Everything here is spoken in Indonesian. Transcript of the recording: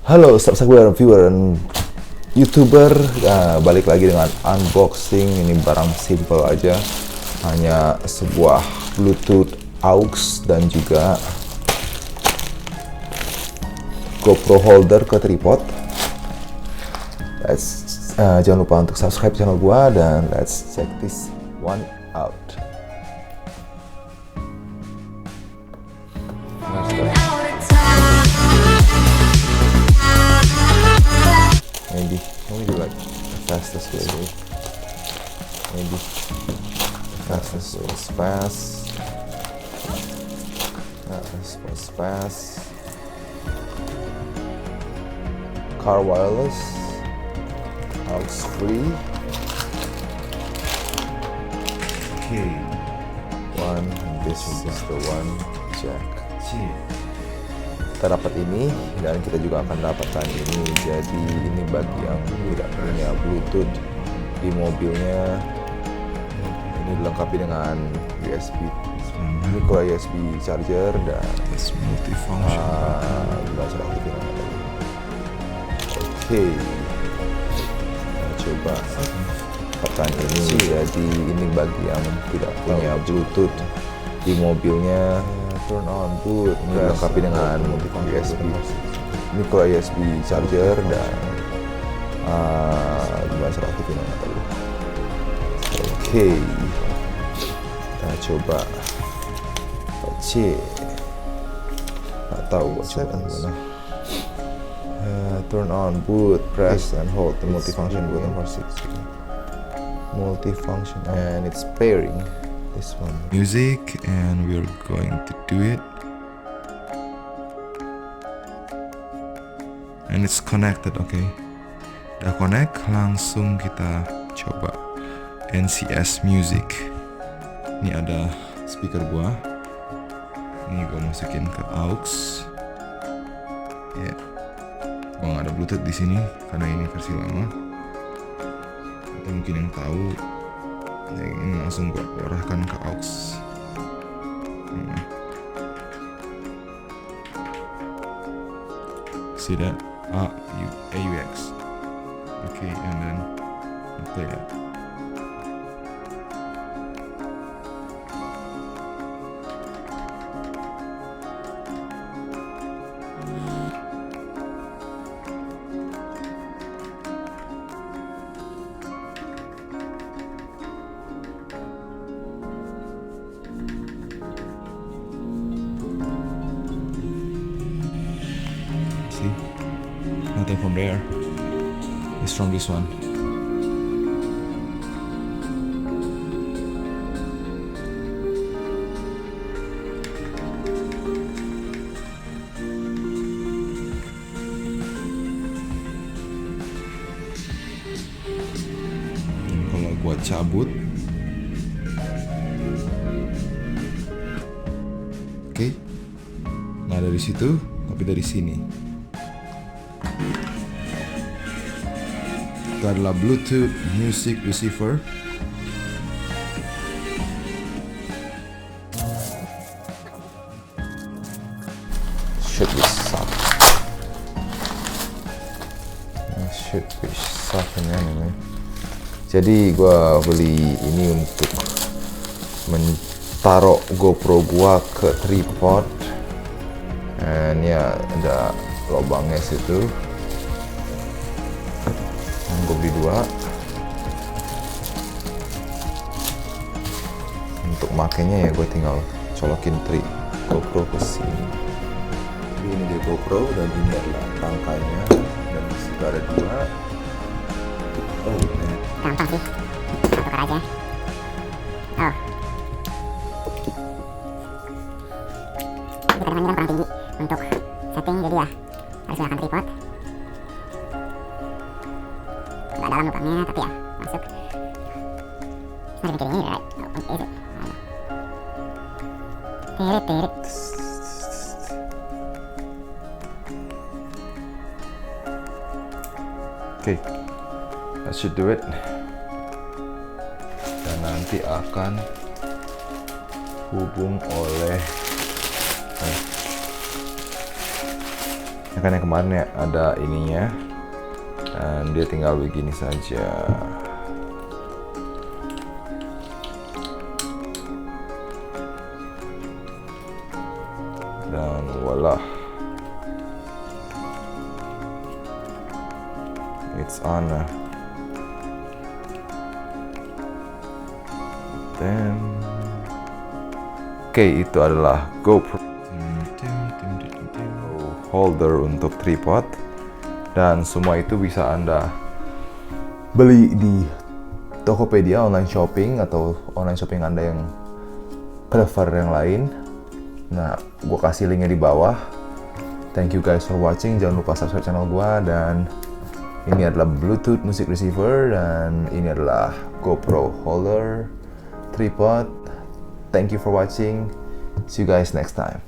Halo subscriber, viewer, dan YouTuber, balik lagi dengan unboxing. Ini barang simple aja, hanya sebuah Bluetooth aux dan juga GoPro holder ke tripod. Jangan lupa untuk subscribe channel gua dan let's check this one out. Maybe do like the fastest way. Maybe fastest way is fast. This was fast. Car wireless. Aux free. Okay. One. This is the one jack. Kita dapat ini dan kita juga akan dapatkan ini. Jadi ini bagi yang tidak punya Bluetooth di mobilnya, ini dilengkapi dengan USB, micro USB charger dan multifunction. Oke, kita coba dapatkan ini. Jadi ini bagi yang tidak punya Bluetooth di mobilnya. Turn on boot, dilengkapi dengan USB, micro USB charger dan gimana cara aktifin tadi. Oke, kita coba C. Nggak tahu buat coba gimana. Turn on boot, press and hold the multifunction button for 6. Multifunction and it's pairing. This one. Music, and we're going to do it, and it's connected. Okay, udah connect, langsung kita coba NCS Music. Ini ada speaker gua, ini gua masukin ke aux. Ya, gua nggak ada Bluetooth di sini karena ini versi lama. Atau mungkin yang tahu, ini langsung gue arahkan ke aux. See that? AUX. Okay, and then play that. See? Nothing from there. It's from this one. Kalau gua cabut, oke, nggak dari situ, tapi dari sini. Itu adalah Bluetooth music receiver. Should be soft. Should be soft anyway. Jadi gua beli ini untuk menaruh GoPro gua ke tripod. Dan ya ada lubangnya situ. Gue beli 2 untuk makainya, ya gue tinggal colokin GoPro ke sini. Jadi ini dia GoPro dan ini adalah rangkainya, dan disitu ada 2. Oh, gampang sih, tukar aja. Oh, ini tegangannya kurang tinggi untuk setting, jadi ya harus gunakan tripod. Nggak dalam lubangnya, tapi ya masuk. Nah, bikin ini right? Oh, is it? Teret. Oke, that should do it. Dan nanti akan hubung oleh Ya kan yang kemarin ya ada ininya, dan dia tinggal begini saja. Dan voila, it's on. Then oke, itu adalah GoPro holder untuk tripod, dan semua itu bisa Anda beli di Tokopedia, online shopping, atau online shopping Anda yang prefer yang lain. Nah, gue kasih linknya di bawah. Thank you guys for watching. Jangan lupa subscribe channel gue. Dan ini adalah Bluetooth music receiver, dan ini adalah GoPro holder tripod. Thank you for watching. See you guys next time.